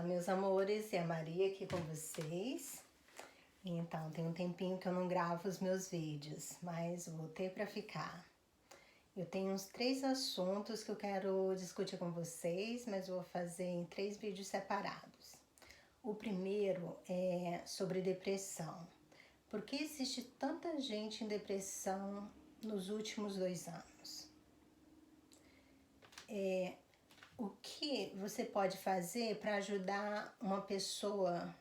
Olá, meus amores, é a Maria aqui com vocês. Então, tem um tempinho que eu não gravo os meus vídeos, mas voltei para ficar. Eu tenho uns 3 assuntos que eu quero discutir com vocês, mas eu vou fazer em 3 vídeos separados. O primeiro é sobre depressão. Por que existe tanta gente em depressão nos últimos 2 anos? O que você pode fazer para ajudar uma pessoa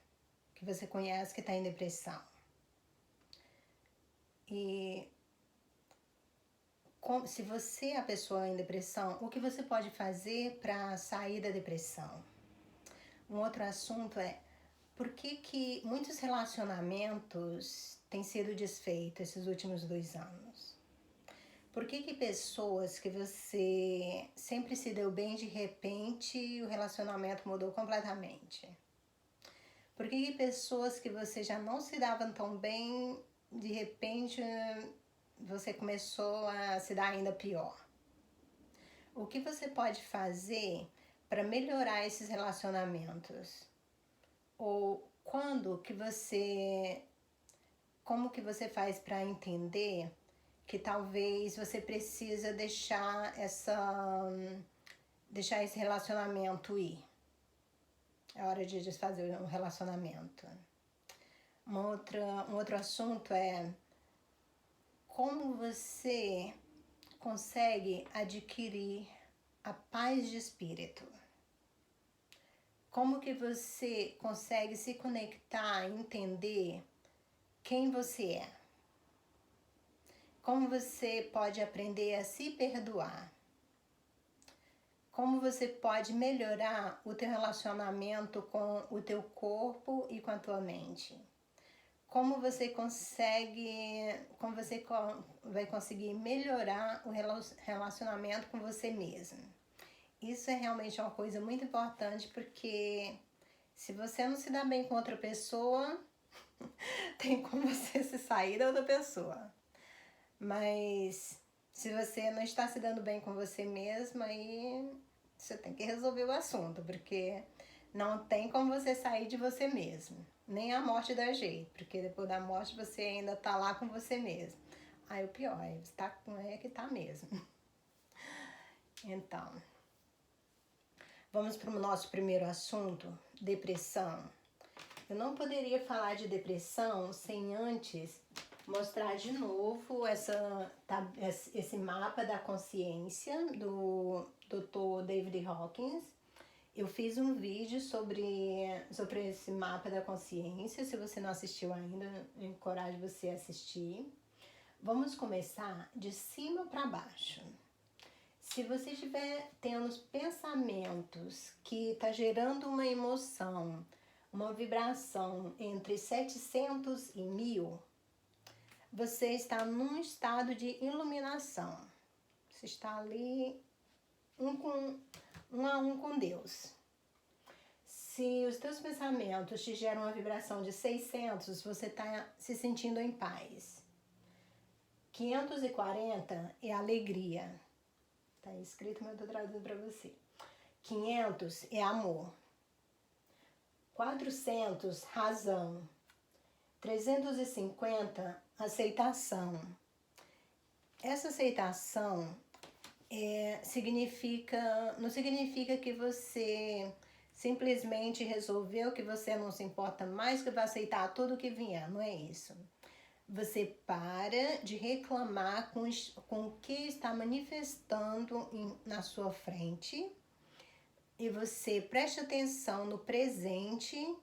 que você conhece que está em depressão? E se você é a pessoa em depressão, o que você pode fazer para sair da depressão? Um outro assunto é por que muitos relacionamentos têm sido desfeitos esses últimos 2 anos? Por que pessoas que você sempre se deu bem, de repente o relacionamento mudou completamente? Por que pessoas que você já não se davam tão bem, de repente você começou a se dar ainda pior? O que você pode fazer para melhorar esses relacionamentos? Ou como que você faz para entender que talvez você precisa deixar esse relacionamento ir? É hora de desfazer um relacionamento. Um outro assunto é como você consegue adquirir a paz de espírito. Como que você consegue se conectar e entender quem você é. Como você pode aprender a se perdoar. Como você pode melhorar o teu relacionamento com o teu corpo e com a tua mente. Como você vai conseguir melhorar o relacionamento com você mesmo. Isso é realmente uma coisa muito importante, porque se você não se dá bem com outra pessoa, tem como você se sair da outra pessoa. Mas se você não está se dando bem com você mesma, aí você tem que resolver o assunto, porque não tem como você sair de você mesmo. Nem a morte dá jeito, porque depois da morte você ainda tá lá com você mesmo. Aí o pior, você tá com que tá mesmo. Então, vamos para o nosso primeiro assunto, depressão. Eu não poderia falar de depressão sem antes mostrar de novo esse mapa da consciência do Dr. David Hawkins. Eu fiz um vídeo sobre esse mapa da consciência. Se você não assistiu ainda, eu encorajo você a assistir. Vamos começar de cima para baixo. Se você estiver tendo pensamentos que está gerando uma emoção, uma vibração entre 700 e 1000, você está num estado de iluminação. Você está ali um a um com Deus. Se os teus pensamentos te geram uma vibração de 600, você está se sentindo em paz. 540 é alegria. Está escrito, mas eu estou traduzindo para você. 500 é amor. 400, razão. 350, aceitação. Essa aceitação não significa que você simplesmente resolveu que você não se importa mais, que vai aceitar tudo que vier. Não é isso. Você para de reclamar com o que está manifestando na sua frente e você presta atenção no presente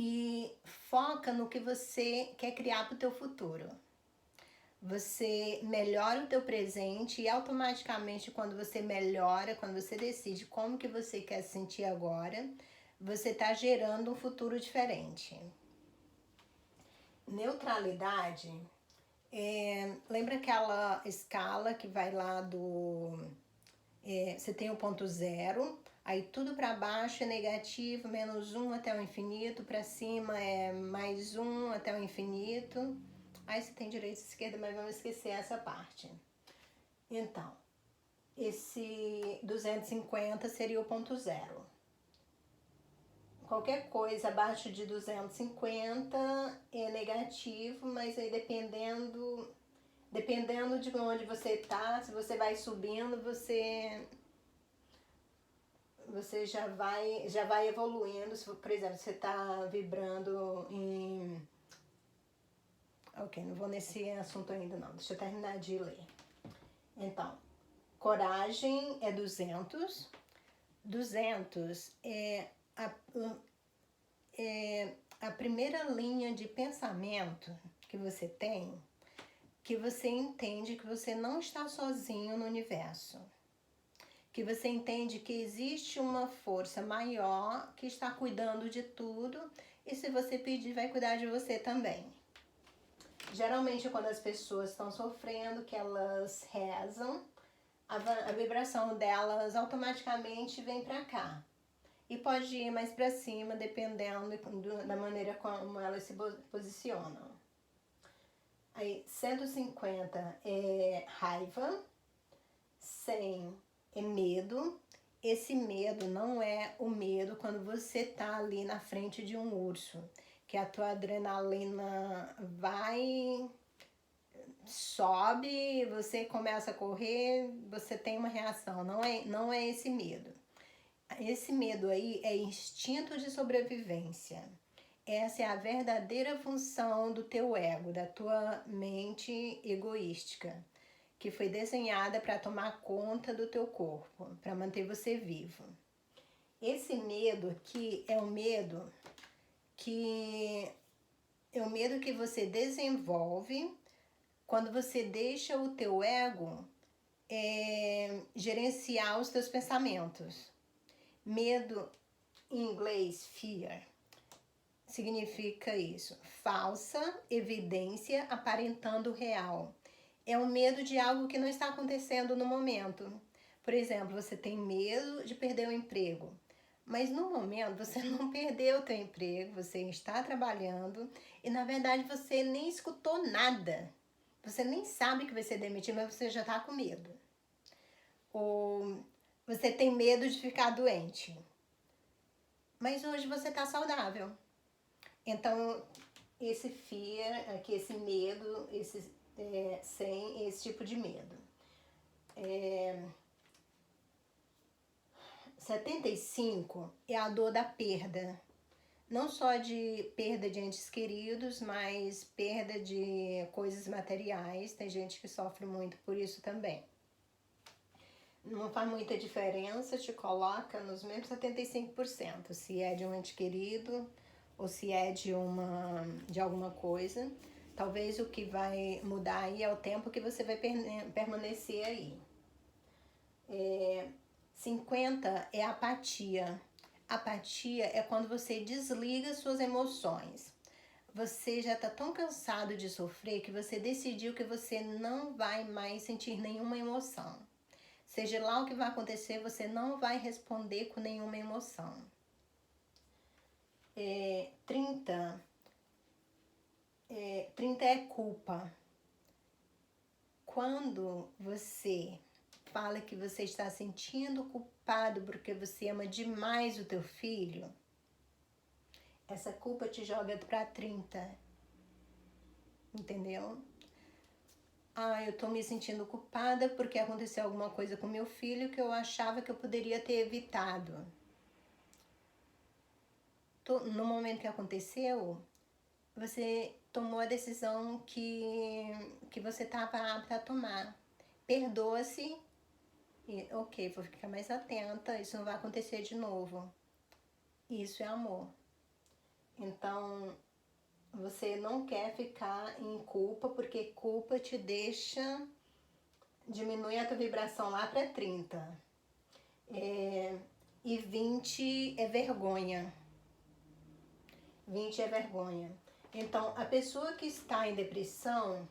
e foca no que você quer criar para o teu futuro. Você melhora o teu presente e automaticamente quando você melhora, quando você decide como que você quer se sentir agora, você está gerando um futuro diferente. Neutralidade, lembra aquela escala que vai lá você tem o ponto 0, aí tudo para baixo é negativo, -1 até o infinito, para cima é +1 até o infinito. Aí você tem direita e esquerda, mas vamos esquecer essa parte. Então, esse 250 seria o ponto 0. Qualquer coisa abaixo de 250 é negativo, mas aí dependendo de onde você tá, se você vai subindo, você já vai evoluindo. Se, por exemplo, você tá vibrando em... Ok, não vou nesse assunto ainda não, deixa eu terminar de ler. Então, coragem é 200. 200 é a primeira linha de pensamento que você tem, que você entende que você não está sozinho no universo. Que você entende que existe uma força maior que está cuidando de tudo e se você pedir, vai cuidar de você também. Geralmente, quando as pessoas estão sofrendo, que elas rezam, a vibração delas automaticamente vem para cá. E pode ir mais para cima, dependendo da maneira como elas se posicionam. Aí, 150 é raiva, 100 é medo. Esse medo não é o medo quando você tá ali na frente de um urso, que a tua adrenalina sobe, você começa a correr, você tem uma reação. Não é esse medo. Esse medo aí é instinto de sobrevivência. Essa é a verdadeira função do teu ego, da tua mente egoística, que foi desenhada para tomar conta do teu corpo, para manter você vivo. Esse medo aqui é o medo que você desenvolve quando você deixa o teu ego gerenciar os teus pensamentos. Medo, em inglês, fear, significa isso: falsa evidência aparentando real. É o medo de algo que não está acontecendo no momento. Por exemplo, você tem medo de perder o emprego, mas no momento você não perdeu o teu emprego, você está trabalhando e na verdade você nem escutou nada. Você nem sabe que vai ser demitido, mas você já está com medo. Ou você tem medo de ficar doente, mas hoje você está saudável. Então, esse fear, aqui, esse medo, sem esse tipo de medo. 75 é a dor da perda. Não só de perda de entes queridos, mas perda de coisas materiais. Tem gente que sofre muito por isso também. Não faz muita diferença, te coloca nos mesmos 75%, se é de um ente querido ou se é de alguma coisa. Talvez o que vai mudar aí é o tempo que você vai permanecer aí. 50 é apatia. Apatia é quando você desliga suas emoções. Você já está tão cansado de sofrer que você decidiu que você não vai mais sentir nenhuma emoção. Seja lá o que vai acontecer, você não vai responder com nenhuma emoção. 30 é culpa. Quando você fala que você está sentindo culpado porque você ama demais o teu filho, essa culpa te joga para 30. Entendeu? Eu tô me sentindo culpada porque aconteceu alguma coisa com meu filho que eu achava que eu poderia ter evitado. No momento que aconteceu, você tomou a decisão que você estava apta a tomar. Perdoa-se e, ok, vou ficar mais atenta, isso não vai acontecer de novo. Isso é amor. Então, você não quer ficar em culpa, porque culpa te deixa... diminui a tua vibração lá para 30. E 20 é vergonha. 20 é vergonha. Então, a pessoa que está em depressão,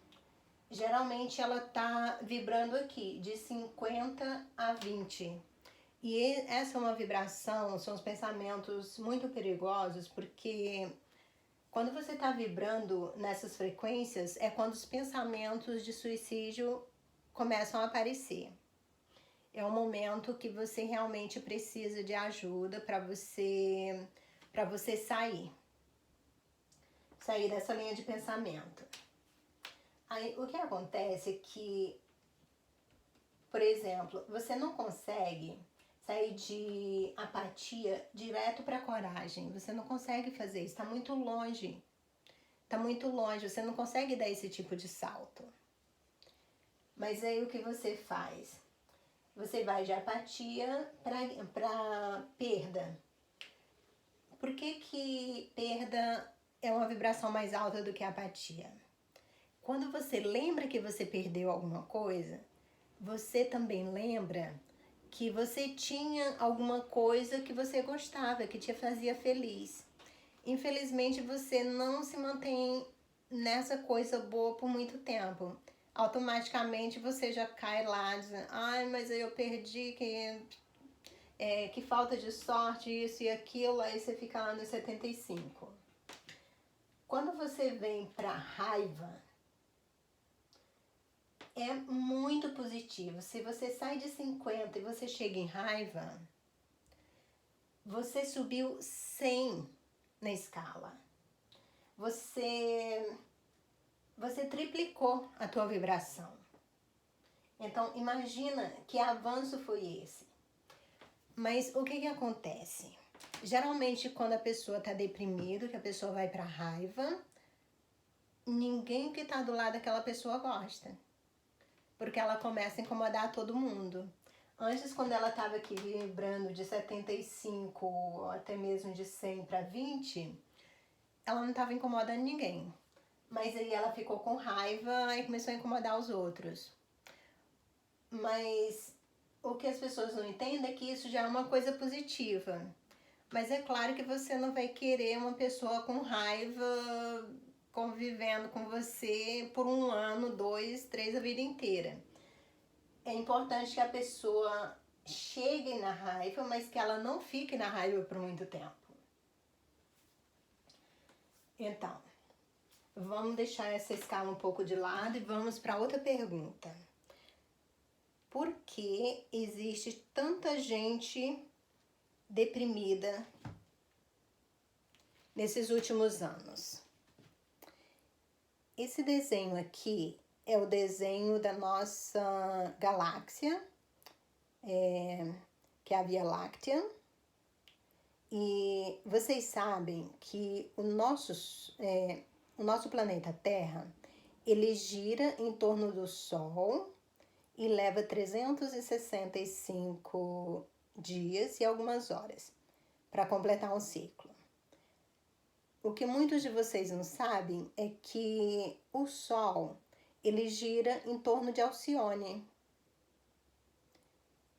geralmente ela está vibrando aqui, de 50 a 20. E essa é uma vibração, são os pensamentos muito perigosos, porque quando você está vibrando nessas frequências, é quando os pensamentos de suicídio começam a aparecer. É um momento que você realmente precisa de ajuda para você para você sair dessa linha de pensamento. Aí o que acontece é que, por exemplo, você não consegue sair de apatia direto para coragem. Você não consegue fazer isso, está muito longe. Está muito longe, você não consegue dar esse tipo de salto. Mas aí o que você faz? Você vai de apatia para perda. Por que perda é uma vibração mais alta do que a apatia? Quando você lembra que você perdeu alguma coisa, você também lembra que você tinha alguma coisa que você gostava, que te fazia feliz. Infelizmente, você não se mantém nessa coisa boa por muito tempo. Automaticamente você já cai lá dizendo, ai, mas eu perdi, que falta de sorte, isso e aquilo, aí você fica lá nos 75. Quando você vem pra raiva, é muito positivo. Se você sai de 50 e você chega em raiva, você subiu 100 na escala. Você triplicou a tua vibração. Então, imagina que avanço foi esse. Mas o que acontece? Geralmente, quando a pessoa está deprimida, que a pessoa vai para raiva, ninguém que está do lado daquela pessoa gosta. Porque ela começa a incomodar todo mundo. Antes, quando ela estava aqui vibrando de 75 ou até mesmo de 100 para 20, ela não estava incomodando ninguém. Mas aí ela ficou com raiva e começou a incomodar os outros. Mas o que as pessoas não entendem é que isso já é uma coisa positiva. Mas é claro que você não vai querer uma pessoa com raiva convivendo com você por 1 ano, 2, 3, a vida inteira. É importante que a pessoa chegue na raiva, mas que ela não fique na raiva por muito tempo. Então, vamos deixar essa escala um pouco de lado e vamos para outra pergunta. Por que existe tanta gente deprimida nesses últimos anos? Esse desenho aqui é o desenho da nossa galáxia, que é a Via Láctea. E vocês sabem que o nosso planeta Terra, ele gira em torno do Sol e leva 365 dias e algumas horas para completar um ciclo. O que muitos de vocês não sabem é que o Sol, ele gira em torno de Alcione.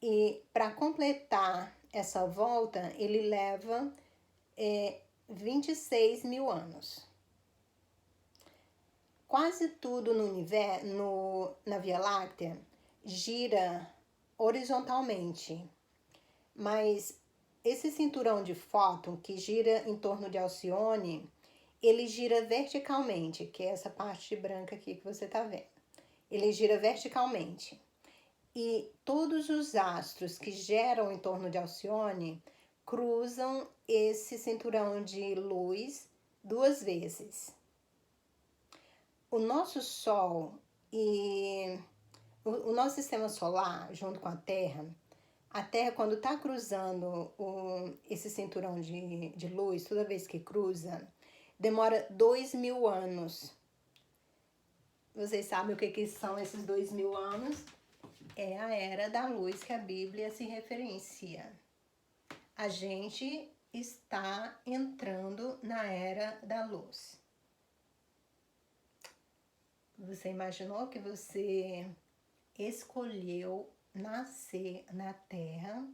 E para completar essa volta, ele leva 26 mil anos. Quase tudo no universo, na Via Láctea, gira horizontalmente, mas esse cinturão de Fóton que gira em torno de Alcione, ele gira verticalmente, que é essa parte branca aqui que você está vendo. Ele gira verticalmente. E todos os astros que geram em torno de Alcione cruzam esse cinturão de luz 2 vezes. O nosso Sol e o nosso sistema solar, junto com a Terra, quando está cruzando esse cinturão de luz, toda vez que cruza, demora 2.000 anos. Vocês sabem o que são esses 2.000 anos? É a era da luz que a Bíblia se referencia. A gente está entrando na era da luz. Você imaginou que você escolheu nascer na Terra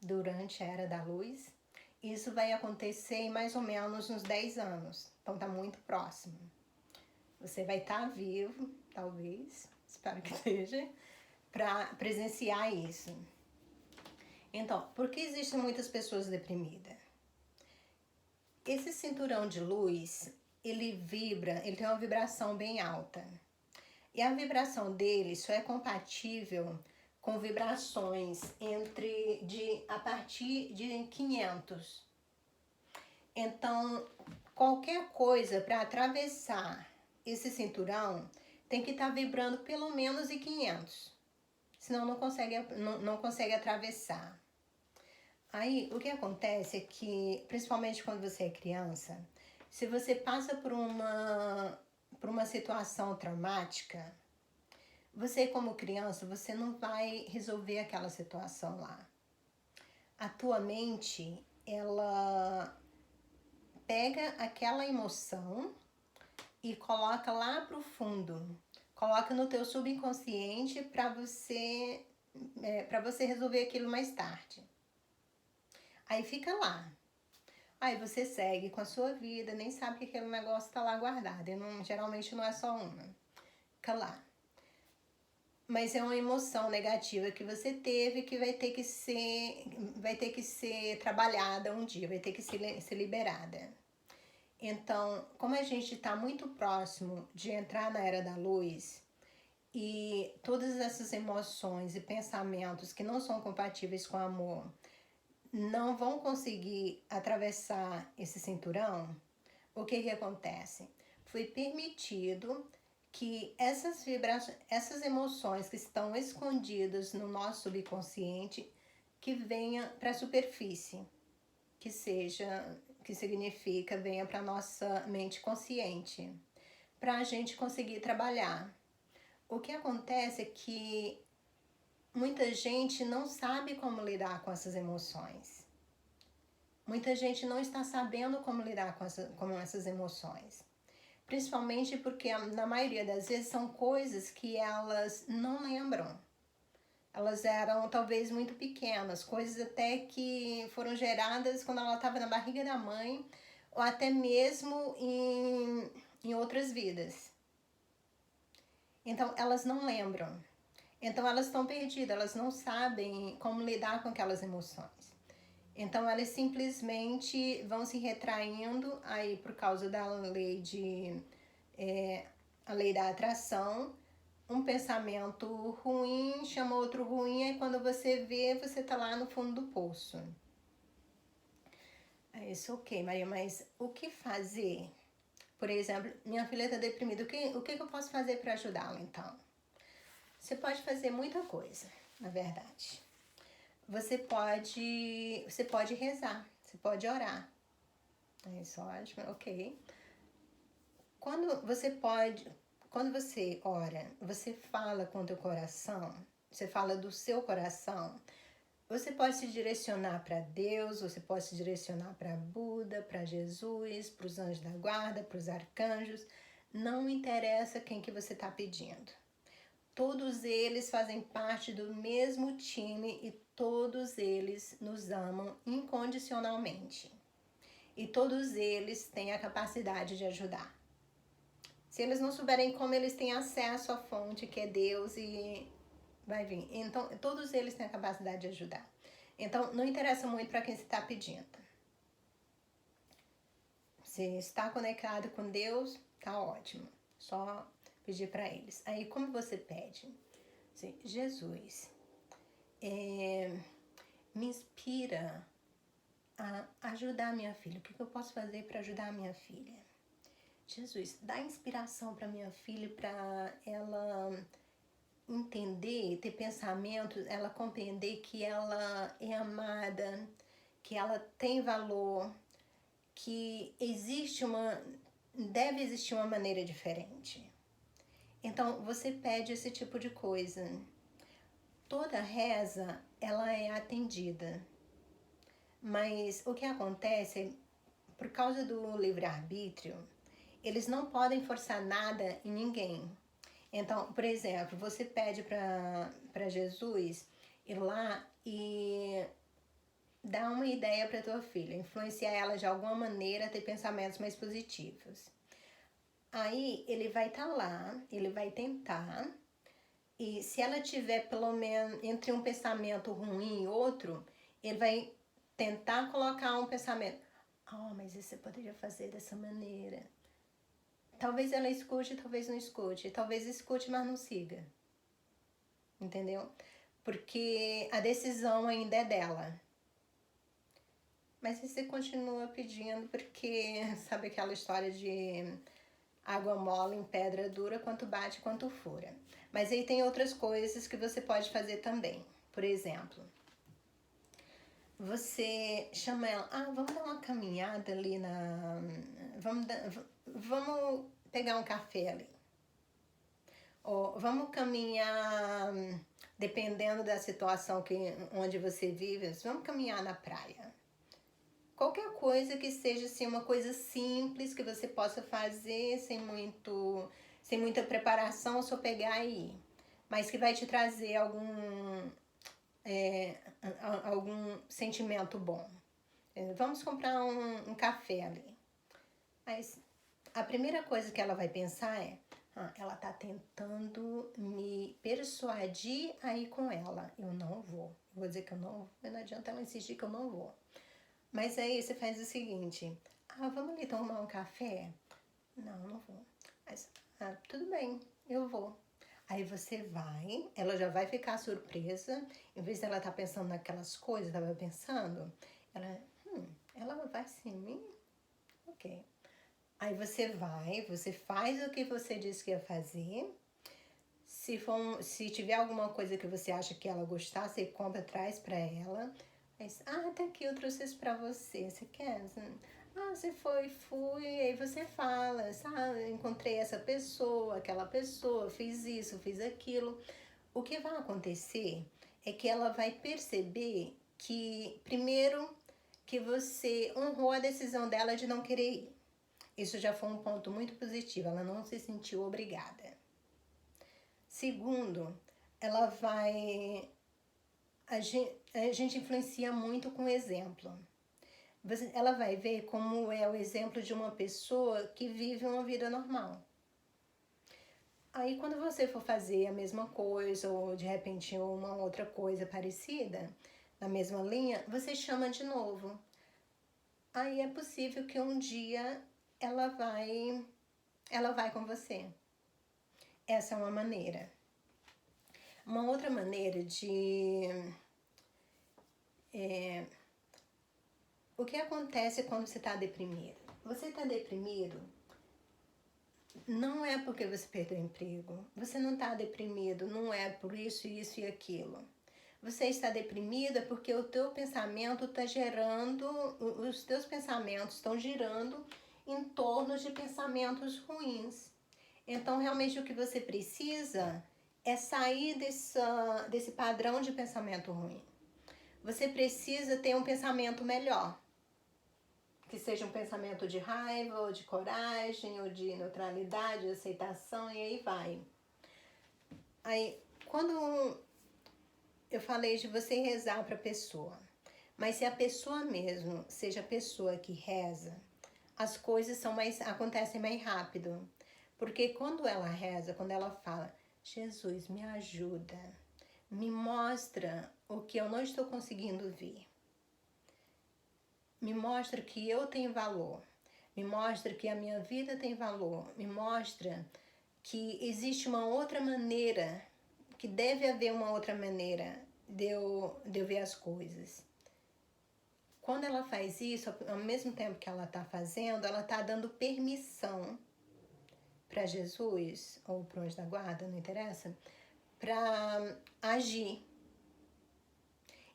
durante a era da luz? Isso vai acontecer em mais ou menos uns 10 anos. Então tá muito próximo. Você vai estar vivo, talvez, espero que esteja, para presenciar isso. Então, por que existem muitas pessoas deprimidas? Esse cinturão de luz, ele vibra, ele tem uma vibração bem alta. E a vibração dele só é compatível com vibrações a partir de 500. Então, qualquer coisa para atravessar esse cinturão tem que estar vibrando pelo menos em 500. Senão não consegue atravessar. Aí, o que acontece é que, principalmente quando você é criança, se você passa por uma situação traumática, você como criança, você não vai resolver aquela situação lá. A tua mente, ela pega aquela emoção e coloca lá pro fundo. Coloca no teu subconsciente para você resolver aquilo mais tarde. Aí fica lá. Aí você segue com a sua vida, nem sabe que aquele negócio tá lá guardado. E geralmente não é só uma. Fica lá. Mas é uma emoção negativa que você teve que vai ter que ser trabalhada um dia, vai ter que ser liberada. Então, como a gente está muito próximo de entrar na Era da Luz, e todas essas emoções e pensamentos que não são compatíveis com o amor não vão conseguir atravessar esse cinturão, o que acontece? Foi permitido que essas emoções que estão escondidas no nosso subconsciente, que venha para a superfície, que significa venha para nossa mente consciente, para a gente conseguir trabalhar. O que acontece é que muita gente não sabe como lidar com essas emoções. Muita gente não está sabendo como lidar com essas emoções. Principalmente porque, na maioria das vezes, são coisas que elas não lembram. Elas eram talvez muito pequenas, coisas até que foram geradas quando ela estava na barriga da mãe, ou até mesmo em outras vidas. Então, elas não lembram. Então, elas estão perdidas, elas não sabem como lidar com aquelas emoções. Então, elas simplesmente vão se retraindo aí por causa da lei a lei da atração. Um pensamento ruim chama outro ruim, e quando você vê, você tá lá no fundo do poço. É isso, ok, Maria, mas o que fazer? Por exemplo, minha filha tá deprimida, o que eu posso fazer para ajudá-la, então? Você pode fazer muita coisa, na verdade. Você pode rezar, você pode orar. É isso, ótimo, ok. Quando você ora, você fala com o teu coração, você fala do seu coração, você pode se direcionar para Deus, você pode se direcionar para Buda, para Jesus, para os anjos da guarda, para os arcanjos. Não interessa quem que você está pedindo. Todos eles fazem parte do mesmo time e todos eles nos amam incondicionalmente. E todos eles têm a capacidade de ajudar. Se eles não souberem como, eles têm acesso à fonte, que é Deus, e vai vir. Então, todos eles têm a capacidade de ajudar. Então, não interessa muito para quem você está pedindo. Se está conectado com Deus, tá ótimo. Só pedir para eles. Aí, como você pede? Assim, Jesus, me inspira a ajudar minha filha. O que eu posso fazer para ajudar a minha filha? Jesus, dá inspiração para minha filha, para ela entender, ter pensamentos, ela compreender que ela é amada, que ela tem valor, que deve existir uma maneira diferente. Então, você pede esse tipo de coisa. Toda reza, ela é atendida. Mas o que acontece, por causa do livre-arbítrio, eles não podem forçar nada em ninguém. Então, por exemplo, você pede para Jesus ir lá e dar uma ideia para tua filha, influenciar ela de alguma maneira a ter pensamentos mais positivos. Aí ele vai estar lá, ele vai tentar, e se ela tiver pelo menos entre um pensamento ruim e outro, ele vai tentar colocar um pensamento, mas isso você poderia fazer dessa maneira. Talvez ela escute, talvez não escute. Talvez escute, mas não siga. Entendeu? Porque a decisão ainda é dela. Mas você continua pedindo porque sabe aquela história de água mole em pedra dura, quanto bate, quanto fura. Mas aí tem outras coisas que você pode fazer também. Por exemplo, você chama ela, vamos dar uma caminhada ali na... Vamos pegar um café ali. Ou vamos caminhar, dependendo da situação onde você vive, vamos caminhar na praia. Qualquer coisa que seja assim, uma coisa simples que você possa fazer sem muita preparação, só pegar e ir. Mas que vai te trazer algum sentimento bom. Vamos comprar um café ali. Mas a primeira coisa que ela vai pensar é, ela tá tentando me persuadir a ir com ela. Eu não vou. Eu vou dizer que eu não vou, mas não adianta ela insistir que eu não vou. Mas aí você faz o seguinte, vamos ali tomar um café? Não, não vou. Mas, tudo bem, eu vou. Aí você vai, ela já vai ficar surpresa, em vez dela estar pensando naquelas coisas, estava pensando, ela vai sim, ok. Aí você vai, você faz o que você disse que ia fazer. Se tiver alguma coisa que você acha que ela gostar, você compra, traz pra ela. Mas, tá aqui, eu trouxe isso pra você. Você quer? Você fui, aí você fala, encontrei essa pessoa, aquela pessoa, fiz isso, fiz aquilo. O que vai acontecer é que ela vai perceber que, primeiro, que você honrou a decisão dela de não querer ir. Isso já foi um ponto muito positivo, ela não se sentiu obrigada. Segundo, ela vai... A gente influencia muito com o exemplo. Ela vai ver como é o exemplo de uma pessoa que vive uma vida normal. Aí quando você for fazer a mesma coisa, ou de repente uma outra coisa parecida, na mesma linha, você chama de novo. Aí é possível que um dia ela vai com você. Essa é uma maneira. Uma outra maneira de... o que acontece quando você está deprimido? Você está deprimido não é porque você perdeu o emprego. Você não está deprimido, não é por isso, isso e aquilo. Você está deprimida porque o teu pensamento está gerando... Os teus pensamentos estão girando em torno de pensamentos ruins. Então, realmente, o que você precisa é sair desse padrão de pensamento ruim. Você precisa ter um pensamento melhor. Que seja um pensamento de raiva, ou de coragem, ou de neutralidade, de aceitação, e aí vai. Aí, quando eu falei de você rezar para a pessoa, mas se a pessoa mesmo seja a pessoa que reza, as coisas acontecem mais rápido. Porque quando ela reza, quando ela fala, Jesus, me ajuda, me mostra o que eu não estou conseguindo ver. Me mostra que eu tenho valor. Me mostra que a minha vida tem valor. Me mostra que existe uma outra maneira, que deve haver uma outra maneira de eu ver as coisas. Quando ela faz isso, ao mesmo tempo que ela está fazendo, ela está dando permissão para Jesus, ou para o anjo da guarda, não interessa, para agir.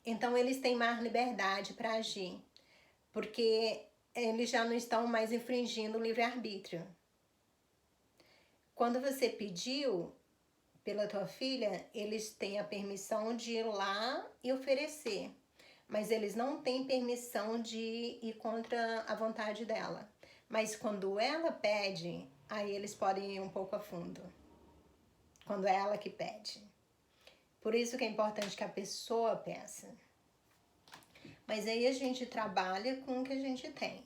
Então eles têm mais liberdade para agir, porque eles já não estão mais infringindo o livre-arbítrio. Quando você pediu pela tua filha, eles têm a permissão de ir lá e oferecer, mas eles não têm permissão de ir contra a vontade dela. Mas quando ela pede, aí eles podem ir um pouco a fundo. Quando é ela que pede. Por isso que é importante que a pessoa peça. Mas aí a gente trabalha com o que a gente tem.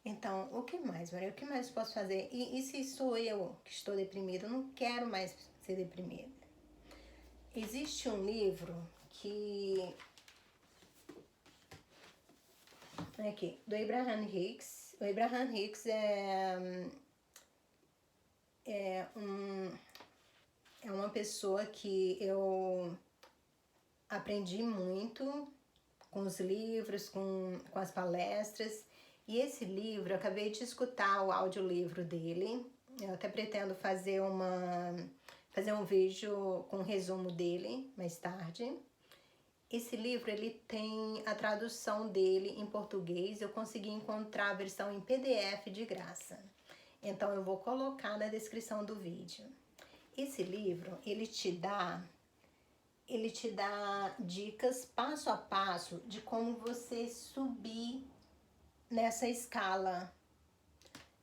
Então, o que mais, Maria? O que mais posso fazer? E se sou eu que estou deprimida? Eu não quero mais ser deprimida. Existe um livro que... aqui, do Abraham Hicks. O Abraham Hicks é uma pessoa que eu aprendi muito com os livros, com as palestras. E esse livro, eu acabei de escutar o audiolivro dele. Eu até pretendo fazer um vídeo com um resumo dele mais tarde. Esse livro, ele tem a tradução dele em português. Eu consegui encontrar a versão em PDF de graça. Então, eu vou colocar na descrição do vídeo. Esse livro, ele te dá dicas passo a passo de como você subir nessa escala.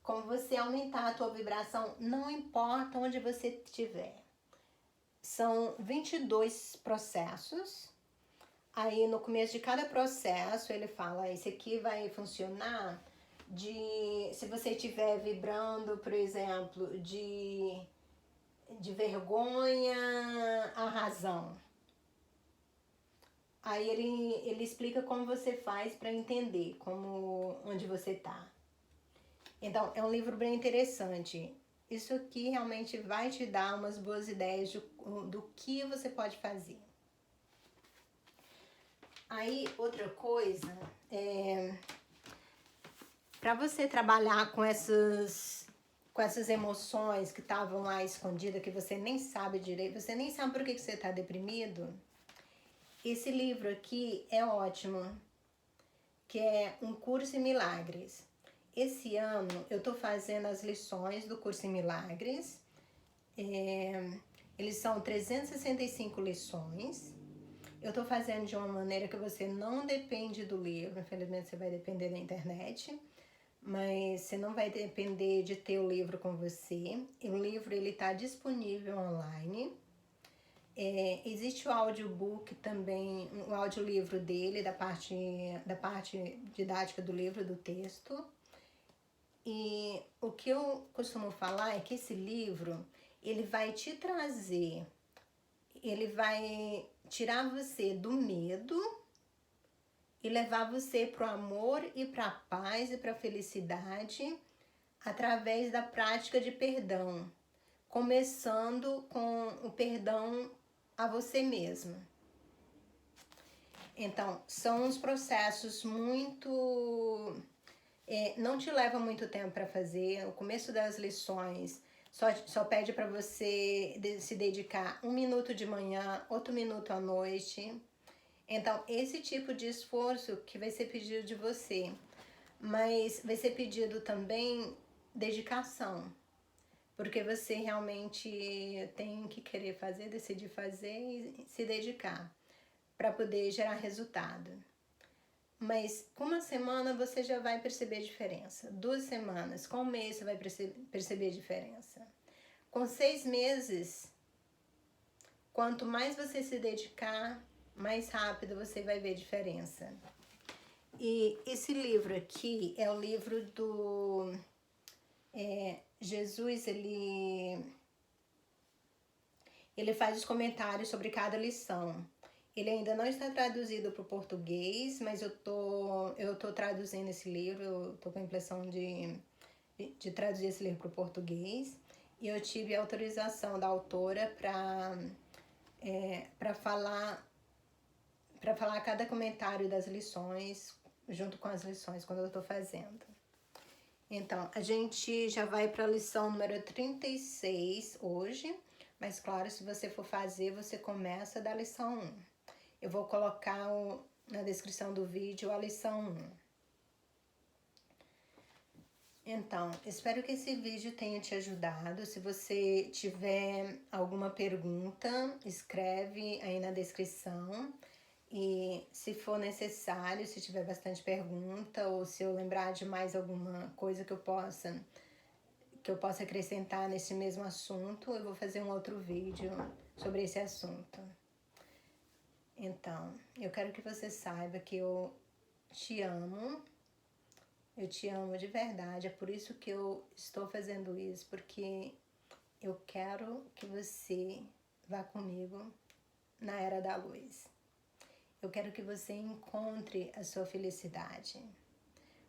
Como você aumentar a tua vibração, não importa onde você estiver. São 22 processos. Aí no começo de cada processo ele fala, esse aqui vai funcionar se você estiver vibrando, por exemplo, de vergonha à razão. Aí ele explica como você faz para entender onde você tá. Então, é um livro bem interessante. Isso aqui realmente vai te dar umas boas ideias do que você pode fazer. Aí, outra coisa, para você trabalhar com essas emoções que estavam lá escondidas, que você nem sabe direito, você nem sabe por que você está deprimido, esse livro aqui é ótimo, que é Um Curso em Milagres. Esse ano eu tô fazendo as lições do Curso em Milagres. Eles são 365 lições. Eu tô fazendo de uma maneira que você não depende do livro. Infelizmente você vai depender da internet. Mas você não vai depender de ter o livro com você. O livro ele tá disponível online. Existe o audiobook também, o audiolivro dele, da parte didática do livro, do texto. E o que eu costumo falar é que esse livro, ele vai te trazer, ele vai tirar você do medo e levar você para o amor e para a paz e para a felicidade através da prática de perdão, começando com o perdão a você mesmo. Então, são uns processos muito... não te leva muito tempo para fazer. O começo das lições só pede para você se dedicar 1 minuto de manhã, outro minuto à noite. Então, esse tipo de esforço que vai ser pedido de você. Mas vai ser pedido também dedicação. Porque você realmente tem que querer fazer, decidir fazer e se dedicar para poder gerar resultado. Mas com 1 semana você já vai perceber diferença. 2 semanas, com 1 mês você vai perceber diferença. Com 6 meses, quanto mais você se dedicar, mais rápido você vai ver diferença. E esse livro aqui é o livro do... Jesus, ele faz os comentários sobre cada lição. Ele ainda não está traduzido para o português, mas eu tô traduzindo esse livro, eu tô com a impressão de traduzir esse livro para o português. E eu tive a autorização da autora para falar cada comentário das lições, junto com as lições, quando eu estou fazendo. Então, a gente já vai para a lição número 36 hoje, mas claro, se você for fazer, você começa da lição 1. Eu vou colocar na descrição do vídeo a lição 1. Então, espero que esse vídeo tenha te ajudado. Se você tiver alguma pergunta, escreve aí na descrição. E se for necessário, se tiver bastante pergunta ou se eu lembrar de mais alguma coisa que eu possa acrescentar nesse mesmo assunto, eu vou fazer um outro vídeo sobre esse assunto. Então, eu quero que você saiba que eu te amo de verdade, é por isso que eu estou fazendo isso, porque eu quero que você vá comigo na era da luz. Eu quero que você encontre a sua felicidade,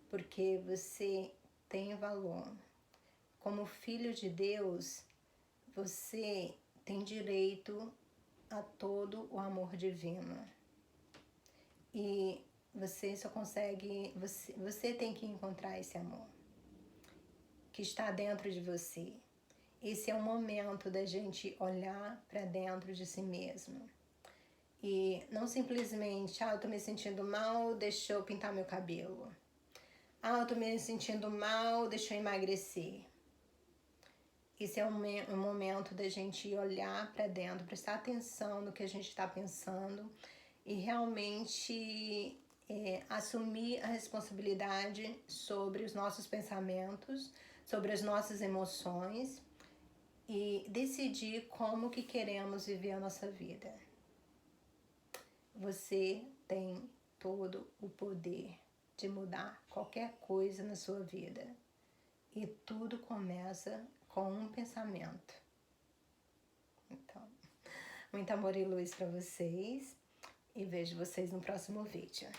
porque você tem valor. Como filho de Deus, você tem direito a todo o amor divino. E você só consegue, você tem que encontrar esse amor que está dentro de você. Esse é o momento da gente olhar para dentro de si mesmo. E não simplesmente, eu tô me sentindo mal, deixa eu pintar meu cabelo. Eu tô me sentindo mal, deixa eu emagrecer. Esse é um momento da gente olhar para dentro, prestar atenção no que a gente está pensando e realmente assumir a responsabilidade sobre os nossos pensamentos, sobre as nossas emoções e decidir como que queremos viver a nossa vida. Você tem todo o poder de mudar qualquer coisa na sua vida. E tudo começa com um pensamento. Então, muito amor e luz para vocês. E vejo vocês no próximo vídeo.